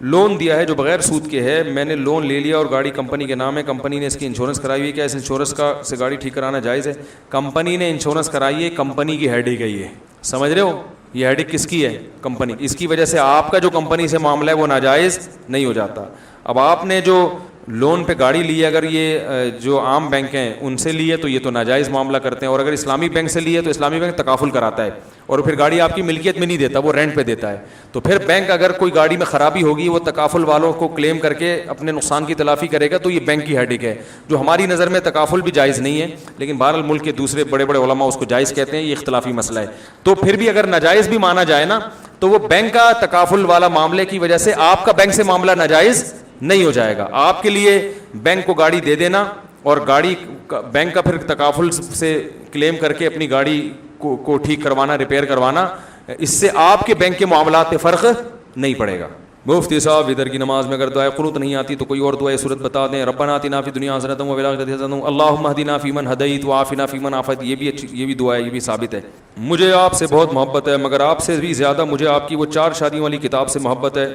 لون دیا ہے جو بغیر سود کے ہے, میں نے لون لے لیا اور گاڑی کمپنی کے نام ہے, کمپنی نے اس کی انشورنس کرائی ہوئی ہے, کیا اس انشورنس کا سے گاڑی ٹھیک کرانا جائز ہے؟ کمپنی نے انشورنس کرائی ہے, کمپنی کی ہیڈیک ہے یہ, سمجھ رہے ہو, یہ ہیڈیک کس کی ہے؟ کمپنی. اس کی وجہ سے آپ کا جو کمپنی سے معاملہ ہے وہ ناجائز نہیں ہو جاتا. اب آپ نے جو لون پہ گاڑی لی ہے, اگر یہ جو عام بینک ہیں ان سے لی ہے تو یہ تو ناجائز معاملہ کرتے ہیں, اور اگر اسلامی بینک سے لی ہے تو اسلامی بینک تکافل کراتا ہے اور پھر گاڑی آپ کی ملکیت میں نہیں دیتا, وہ رینٹ پہ دیتا ہے. تو پھر بینک اگر کوئی گاڑی میں خرابی ہوگی وہ تکافل والوں کو کلیم کر کے اپنے نقصان کی تلافی کرے گا, تو یہ بینک کی ہیڈیک ہے, جو ہماری نظر میں تکافل بھی جائز نہیں ہے, لیکن بہرحال ملک کے دوسرے بڑے بڑے علماء اس کو جائز کہتے ہیں, یہ اختلافی مسئلہ ہے. تو پھر بھی اگر ناجائز بھی مانا جائے نا, تو وہ بینک کا تکافل والا معاملے کی وجہ سے آپ کا بینک سے معاملہ ناجائز نہیں ہو جائے گا. آپ کے لیے بینک کو گاڑی دے دینا اور گاڑی بینک کا پھر تکافل سے کلیم کر کے اپنی گاڑی کو ٹھیک کروانا, ریپیئر کروانا, اس سے آپ کے بینک کے معاملات پہ فرق نہیں پڑے گا. مفتی صاحب ادھر کی نماز میں اگر دعائے قنوت نہیں آتی تو کوئی اور دعائے صورت بتا دیں. ربنا آتنا فی الدنیا حسنۃ وفی الآخرۃ حسنۃ اللہم اہدنا فیمن ہدیت وعافنا فیمن عافیت. یہ بھی دعا ہے, یہ بھی ثابت ہے. مجھے آپ سے بہت محبت ہے, مگر آپ سے بھی زیادہ مجھے آپ کی وہ 4 شادیوں والی کتاب سے محبت ہے.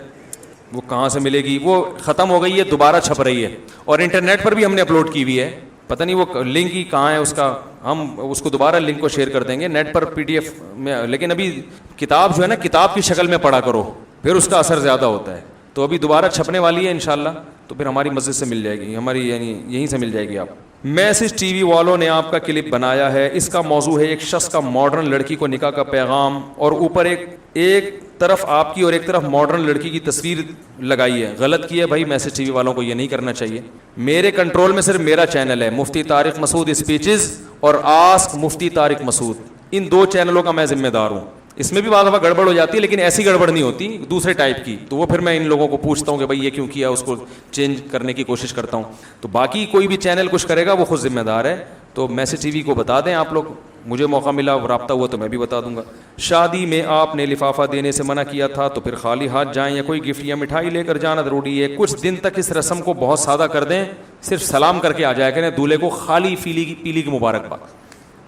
وہ کہاں سے ملے گی؟ وہ ختم ہو گئی ہے, دوبارہ چھپ رہی ہے, اور انٹرنیٹ پر بھی ہم نے اپلوڈ کی ہوئی ہے. پتہ نہیں وہ لنک ہی کہاں ہے اس کا, ہم اس کو دوبارہ لنک کو شیئر کر دیں گے نیٹ پر PDF میں. لیکن ابھی کتاب جو ہے نا, کتاب کی شکل میں پڑھا کرو, پھر اس کا اثر زیادہ ہوتا ہے. تو ابھی دوبارہ چھپنے والی ہے انشاءاللہ, تو پھر ہماری مسجد سے مل جائے گی, ہماری یعنی یہیں سے مل جائے گی. آپ میسج ٹی وی والوں نے آپ کا کلپ بنایا ہے, اس کا موضوع ہے ایک شخص کا ماڈرن لڑکی کو نکاح کا پیغام, اور اوپر ایک طرف آپ کی اور ایک طرف ماڈرن لڑکی کی تصویر لگائی ہے. غلط کی ہے بھائی, میسج ٹی وی والوں کو یہ نہیں کرنا چاہیے. میرے کنٹرول میں صرف میرا چینل ہے, مفتی طارق مسعود اسپیچز اور آسک مفتی طارق مسعود, ان 2 چینلوں کا میں ذمہ دار ہوں. اس میں بھی بعض دفعہ گڑبڑ ہو جاتی ہے, لیکن ایسی گڑبڑ نہیں ہوتی دوسرے ٹائپ کی, تو وہ پھر میں ان لوگوں کو پوچھتا ہوں کہ بھائی یہ کیوں کیا, اس کو چینج کرنے کی کوشش کرتا ہوں. تو باقی کوئی بھی چینل کچھ کرے گا وہ خود ذمہ دار ہے. تو میسج ٹی وی کو بتا دیں آپ لوگ, مجھے موقع ملا رابطہ ہوا تو میں بھی بتا دوں گا. شادی میں آپ نے لفافہ دینے سے منع کیا تھا, تو پھر خالی ہاتھ جائیں یا کوئی گفٹ یا مٹھائی لے کر جانا ضروری ہے؟ کچھ دن تک اس رسم کو بہت سادہ کر دیں, صرف سلام کر کے آ جایا کریں دولہے کو, خالی پیلی کی مبارکباد.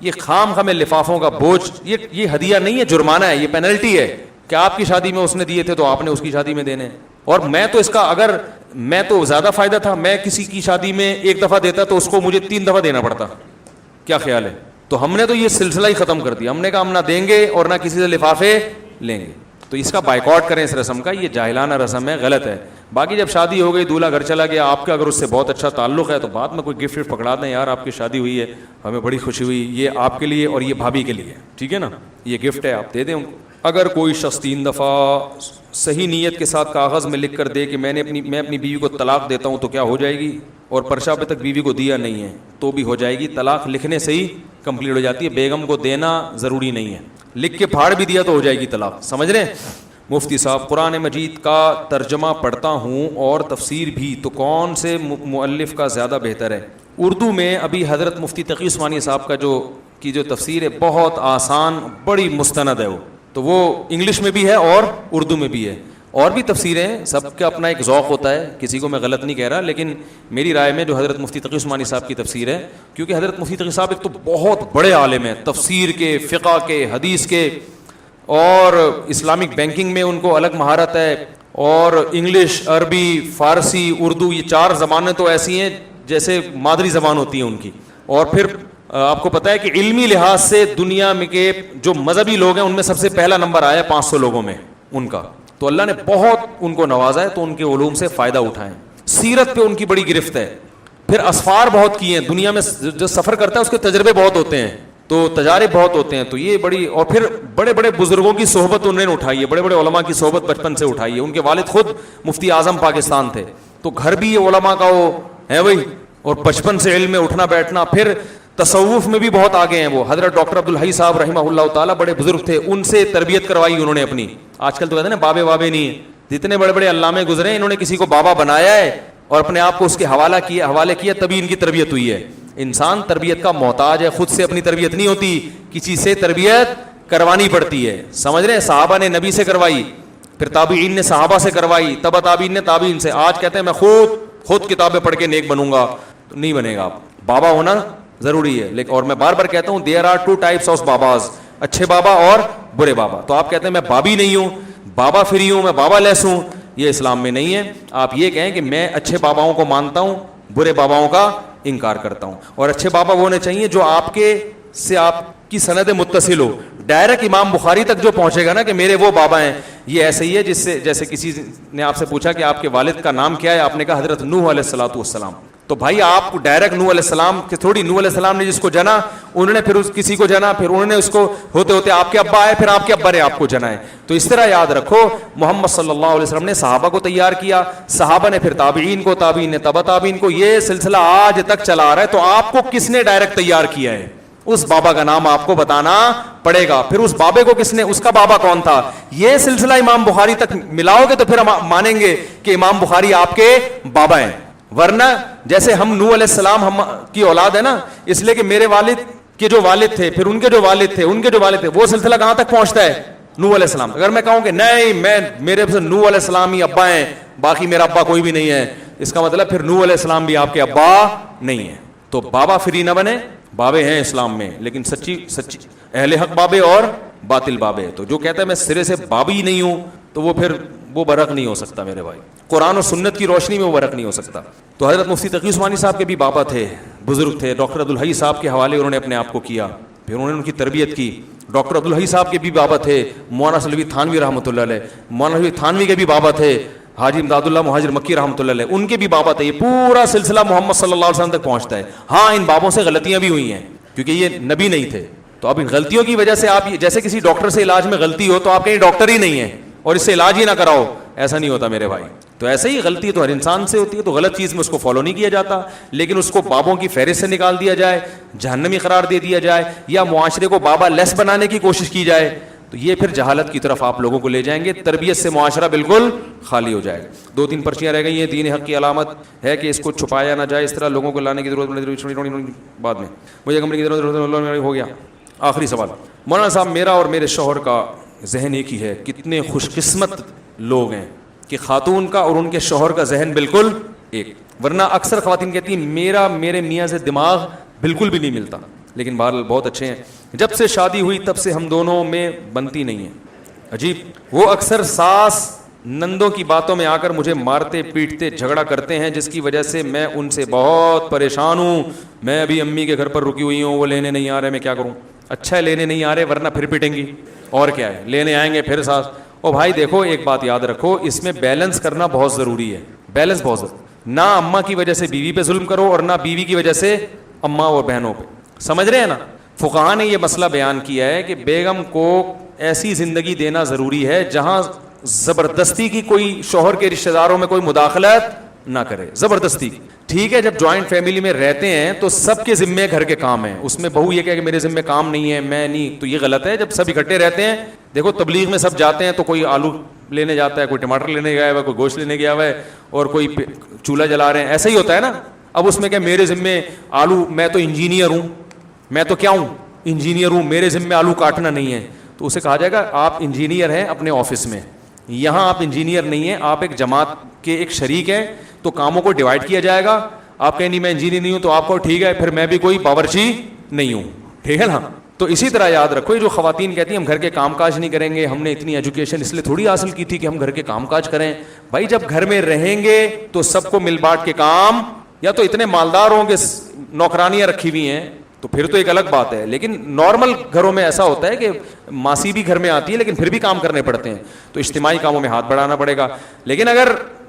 یہ خام خامے لفافوں کا بوجھ, یہ ہدیہ نہیں ہے, جرمانہ ہے, یہ پینلٹی ہے کہ آپ کی شادی میں اس نے دیے تھے تو آپ نے اس کی شادی میں دینے. اور میں تو اس کا, اگر میں تو زیادہ فائدہ تھا, میں کسی کی شادی میں 1 دفعہ دیتا تو اس کو مجھے 3 دفعہ دینا پڑتا. کیا خیال ہے؟ تو ہم نے تو یہ سلسلہ ہی ختم کر دیا. ہم نے کہا ہم نہ دیں گے اور نہ کسی سے لفافے لیں گے. تو اس کا بائیکاٹ کریں اس رسم کا, یہ جاہلانہ رسم ہے, غلط ہے. باقی جب شادی ہو گئی, دولہا گھر چلا گیا, آپ کا اگر اس سے بہت اچھا تعلق ہے تو بعد میں کوئی گفٹ پکڑا دیں, یار آپ کی شادی ہوئی ہے, ہمیں بڑی خوشی ہوئی, یہ آپ کے لیے اور یہ بھابھی کے لیے, ٹھیک ہے نا, یہ گفٹ ہے, آپ دے دیں. اگر کوئی شخص 3 دفعہ صحیح نیت کے ساتھ کاغذ میں لکھ کر دے کہ میں اپنی بیوی کو طلاق دیتا ہوں, تو کیا ہو جائے گی؟ اور پرچہ ابھی تک بیوی کو دیا نہیں ہے تو بھی ہو جائے گی. طلاق لکھنے سے ہی کمپلیٹ ہو جاتی ہے, بیگم کو دینا ضروری نہیں ہے, لکھ کے پھاڑ بھی دیا تو ہو جائے گی طلاق. سمجھ رہے ہیں؟ مفتی صاحب, قرآن مجید کا ترجمہ پڑھتا ہوں اور تفسیر بھی, تو کون سے مؤلف کا زیادہ بہتر ہے؟ اردو میں ابھی حضرت مفتی تقی عثمانی صاحب کا جو تفسیر ہے بہت آسان, بڑی مستند ہے تو وہ انگلش میں بھی ہے اور اردو میں بھی ہے. اور بھی تفسیریں, سب کا اپنا ایک ذوق ہوتا ہے, کسی کو میں غلط نہیں کہہ رہا, لیکن میری رائے میں جو حضرت مفتی تقی عثمانی صاحب کی تفسیر ہے, کیونکہ حضرت مفتی تقی صاحب ایک تو بہت بڑے عالم ہیں, تفسیر کے, فقہ کے, حدیث کے, اور اسلامک بینکنگ میں ان کو الگ مہارت ہے, اور انگلش, عربی, فارسی, اردو, یہ 4 زبانیں تو ایسی ہیں جیسے مادری زبان ہوتی ہیں ان کی. اور پھر آپ کو پتہ ہے کہ علمی لحاظ سے دنیا میں کے جو مذہبی لوگ ہیں ان میں سب سے پہلا نمبر آیا 500 لوگوں میں ان کا. تو اللہ نے بہت ان کو نوازا ہے, تو ان کے علوم سے فائدہ اٹھائیں. سیرت پہ ان کی بڑی گرفت ہے, پھر اسفار بہت کیے ہیں, دنیا میں جو سفر کرتا ہے اس کے تجربے بہت ہوتے ہیں, تو تجارب بہت ہوتے ہیں, تو یہ بڑی, اور پھر بڑے بڑے بزرگوں کی صحبت انہوں نے اٹھائی ہے, بڑے بڑے علماء کی صحبت بچپن سے اٹھائی ہے. ان کے والد خود مفتی اعظم پاکستان تھے, تو گھر بھی یہ علماء کا وہ ہے بھائی, اور بچپن سے علم میں اٹھنا بیٹھنا. پھر تصوف میں بھی بہت آگے ہیں وہ, حضرت ڈاکٹر عبدالحی صاحب رحمہ اللہ تعالیٰ بڑے بزرگ تھے, ان سے تربیت کروائی انہوں نے اپنی. آج کل تو کہتے ہیں نا بابے نہیں ہیں, جتنے بڑے بڑے علامے گزرے انہوں نے کسی کو بابا بنایا ہے اور اپنے آپ کو اس کے حوالے کیا, تبھی ان کی تربیت ہوئی ہے. انسان تربیت کا محتاج ہے, خود سے اپنی تربیت نہیں ہوتی, کسی سے تربیت کروانی پڑتی ہے. سمجھ رہے ہیں؟ صحابہ نے نبی سے کروائی, پھر تابعین نے صحابہ سے کروائی, تبع تابعین نے تابعین سے. آج کہتے ہیں میں خود کتابیں پڑھ کے نیک بنوں گا, تو نہیں بنے گا. آپ بابا ہونا ضروری ہے, لیکن اور میں بار بار کہتا ہوں دیر آر 2 types of باباز, اچھے بابا اور برے بابا. تو آپ کہتے ہیں میں بابی نہیں ہوں, بابا فری ہوں, میں بابا لیس ہوں, یہ اسلام میں نہیں ہے. آپ یہ کہیں کہ میں اچھے باباؤں کو مانتا ہوں, برے باباؤں کا انکار کرتا ہوں. اور اچھے بابا وہ ہونے چاہیے جو آپ کے سے آپ کی سند متصل ہو. ڈائریکٹ امام بخاری تک جو پہنچے گا نا کہ میرے وہ بابا ہیں, یہ ایسے ہی ہے جس سے جیسے کسی نے آپ سے پوچھا کہ آپ کے والد کا نام کیا ہے, آپ نے کہا حضرت نوح علیہ الصلوۃ والسلام. تو بھائی آپ ڈائریکٹ نوح علیہ السلام کہ تھوڑی, نوح علیہ السلام نے جس کو جنا انہوں نے پھر اس کسی کو جنا, پھر انہوں نے اس کو ہوتے ہوتے آپ کے ابا آئے, پھر آپ کے ابا نے آپ کو جنا ہے. تو اس طرح یاد رکھو محمد صلی اللہ علیہ وسلم نے صحابہ کو تیار کیا, صحابہ نے پھر تابعین کو, تابعین نے تبع تابعین کو, یہ سلسلہ آج تک چلا آ رہا ہے. تو آپ کو کس نے ڈائریکٹ تیار کیا ہے, اس بابا کا نام آپ کو بتانا پڑے گا. پھر اس بابے کو کس نے, اس کا بابا کون تھا, یہ سلسلہ امام بخاری تک ملاؤ گے تو پھر ہم مانیں گے کہ امام بخاری آپ کے بابا ہیں. ورنہ جیسے ہم نوح علیہ السلام ہم کی اولاد ہے نا, اس لیے کہ میرے والد کے جو والد تھے, پھر ان کے جو والد تھے, ان کے جو والد تھے, وہ سلسلہ کہاں تک پہنچتا ہے, نوح علیہ السلام. اگر میں کہوں کہ نہیں میں میرے نوح علیہ السلام ہی ابا ہیں, باقی میرا ابا کوئی بھی نہیں ہے, اس کا مطلب پھر نوح علیہ السلام بھی آپ کے ابا نہیں ہے. تو بابا فری نہ بنے, بابے ہیں اسلام میں, لیکن سچی اہل حق بابے اور باطل بابے. تو جو کہتا ہے میں سرے سے بابی ہی نہیں ہوں, تو وہ پھر وہ برق نہیں ہو سکتا میرے بھائی, قرآن اور سنت کی روشنی میں وہ برق نہیں ہو سکتا. تو حضرت مفتی تقی عثمانی صاحب کے بھی بابا تھے, بزرگ تھے, ڈاکٹر عبدالحی صاحب کے حوالے انہوں نے اپنے آپ کو کیا, پھر انہوں نے ان کی تربیت کی. ڈاکٹر عبدالحی صاحب کے بھی بابا تھے مولانا سلوی تھانوی رحمۃ اللہ علیہ, مولانا سلوی تھانوی کے بھی بابا تھے حاجی امداد اللہ مہاجر مکی رحمۃ اللہ علیہ, ان کے بھی بابا تھے. یہ پورا سلسلہ محمد صلی اللہ علیہ وسلم تک پہنچتا ہے. ہاں ان بابوں سے غلطیاں بھی ہوئی ہیں کیونکہ یہ نبی نہیں تھے, تو اب ان غلطیوں کی وجہ سے آپ جیسے کسی ڈاکٹر سے علاج میں غلطی ہو تو آپ کہیں ڈاکٹر ہی نہیں ہے اور اس سے علاج ہی نہ کراؤ, ایسا نہیں ہوتا میرے بھائی. تو ایسے ہی غلطی تو ہر انسان سے ہوتی ہے, تو غلط چیز میں اس کو فالو نہیں کیا جاتا, لیکن اس کو بابوں کی فہرست سے نکال دیا جائے, جہنمی قرار دے دیا جائے, یا معاشرے کو بابا لیس بنانے کی کوشش کی جائے, تو یہ پھر جہالت کی طرف آپ لوگوں کو لے جائیں گے. تربیت سے معاشرہ بالکل خالی ہو جائے گا. 2-3 پرچیاں رہ گئی ہیں. دین حق کی علامت ہے کہ اس کو چھپایا نہ جائے, اس طرح لوگوں کو لانے کی ضرورت نہیں. بعد میں مجھے کمرے کی ضرورت ہو گیا. آخری سوال مولانا صاحب, میرا اور میرے شوہر کا ذہن ایک ہی ہے. کتنے خوش قسمت لوگ ہیں کہ خاتون کا اور ان کے شوہر کا ذہن بالکل ایک. ورنہ اکثر خواتین کہتی ہیں میرا میرے میاں سے دماغ بالکل بھی نہیں ملتا, لیکن بہرحال بہت اچھے ہیں. جب سے شادی ہوئی تب سے ہم دونوں میں بنتی نہیں ہے. عجیب, وہ اکثر ساس نندوں کی باتوں میں آ کر مجھے مارتے پیٹتے جھگڑا کرتے ہیں, جس کی وجہ سے میں ان سے بہت پریشان ہوں. میں ابھی امی کے گھر پر رکی ہوئی ہوں, وہ لینے نہیں آ رہے, میں کیا کروں. اچھا ہے لینے نہیں آ رہے, ورنہ پھر پیٹیں گی, اور کیا ہے, لینے آئیں گے پھر ساس. او بھائی دیکھو ایک بات یاد رکھو, اس میں بیلنس کرنا بہت ضروری ہے. بیلنس بہت ضروری, نہ اماں کی وجہ سے بیوی پہ ظلم کرو اور نہ بیوی کی وجہ سے اماں اور بہنوں پہ. سمجھ رہے ہیں نا. فقہاء نے یہ مسئلہ بیان کیا ہے کہ بیگم کو ایسی زندگی دینا ضروری ہے جہاں زبردستی کی کوئی شوہر کے رشتہ داروں میں کوئی مداخلت نہ کرے. زبردستی ٹھیک ہے, جب جوائنٹ فیملی میں رہتے ہیں تو سب کے ذمے گھر کے کام ہیں, اس میں بہو یہ کہے کہ میرے ذمے کام نہیں ہے, میں نہیں, تو یہ غلط ہے. جب سب اکٹھے رہتے ہیں, دیکھو تبلیغ میں سب جاتے ہیں تو کوئی آلو لینے جاتا ہے, کوئی ٹماٹر لینے گیا ہوا ہے, کوئی گوشت لینے گیا ہوا ہے, اور کوئی چولہا جلا رہے ہیں, ایسا ہی ہوتا ہے نا. اب اس میں کہ میرے ذمے آلو, میں تو انجینئر ہوں, میں تو کیا ہوں, انجینئر ہوں, میرے ذمے آلو کاٹنا نہیں ہے. تو اسے کہا جائے گا آپ انجینئر ہیں اپنے آفس میں, یہاں آپ انجینئر نہیں ہیں, آپ ایک جماعت کے ایک شریک ہیں, تو کاموں کو ڈیوائڈ کیا جائے گا. آپ کہیں نہیں میں انجینئر نہیں ہوں, تو آپ کو ٹھیک ہے پھر میں بھی کوئی باورچی نہیں ہوں, ٹھیک ہے نا. تو اسی طرح یاد رکھو, یہ جو خواتین کہتی ہیں ہم گھر کے کام کاج نہیں کریں گے, ہم نے اتنی ایجوکیشن اس لیے تھوڑی حاصل کی تھی کہ ہم گھر کے کام کاج کریں. بھائی جب گھر میں رہیں گے تو سب کو مل بانٹ کے کام, یا تو اتنے مالدار ہوں کہ نوکرانیاں رکھی ہوئی ہیں تو پھر تو ایک الگ بات ہے, لیکن نارمل گھروں میں ایسا ہوتا ہے کہ ماسی بھی گھر میں آتی ہے لیکن پھر بھی کام کرنے پڑتے ہیں, تو اجتماعی کاموں میں ہاتھ بڑھانا پڑے گا. لیکن اگر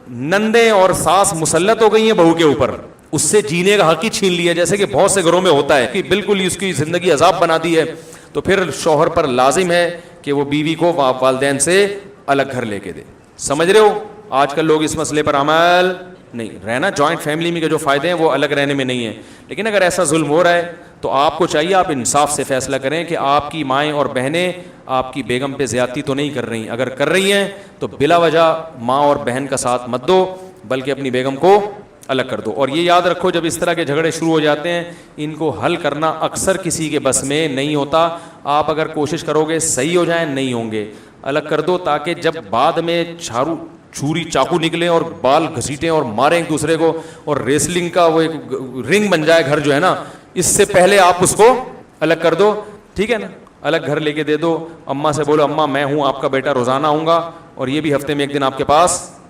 نندیں اور ساس مسلط ہو گئی ہیں بہو کے اوپر, اس سے جینے کا حق ہی چھین لیا, جیسے کہ بہت سے گھروں میں ہوتا ہے کہ بالکل اس کی زندگی عذاب بنا دی ہے, تو پھر شوہر پر لازم ہے کہ وہ بیوی کو والدین سے الگ گھر لے کے دے. سمجھ رہے ہو, آج کل لوگ اس مسئلے پر عمل نہیں. رہنا جوائنٹ فیملی میں کے جو فائدے ہیں وہ الگ رہنے میں نہیں ہیں, لیکن اگر ایسا ظلم ہو رہا ہے تو آپ کو چاہیے آپ انصاف سے فیصلہ کریں کہ آپ کی مائیں اور بہنیں آپ کی بیگم پہ زیادتی تو نہیں کر رہی. اگر کر رہی ہیں تو بلا وجہ ماں اور بہن کا ساتھ مت دو, بلکہ اپنی بیگم کو الگ کر دو. اور یہ یاد رکھو جب اس طرح کے جھگڑے شروع ہو جاتے ہیں, ان کو حل کرنا اکثر کسی کے بس میں نہیں ہوتا. آپ اگر کوشش کرو گے صحیح ہو جائیں, نہیں ہوں گے, الگ کر دو, تاکہ جب بعد میں چھری چاقو نکلے اور بال گھسیٹیں اور ماریں ایک دوسرے کو, اور ریسلنگ کا وہ ایک رنگ بن جائے گھر جو ہے نا, اس سے پہلے آپ اس کو الگ کر دو. ٹھیک ہے نا, الگ گھر لے کے دے دو. اماں سے بولو اماں میں ہوں آپ کا بیٹا, روزانہ آؤں گا, اور یہ بھی ہفتے میں ایک دن آپ کے پاس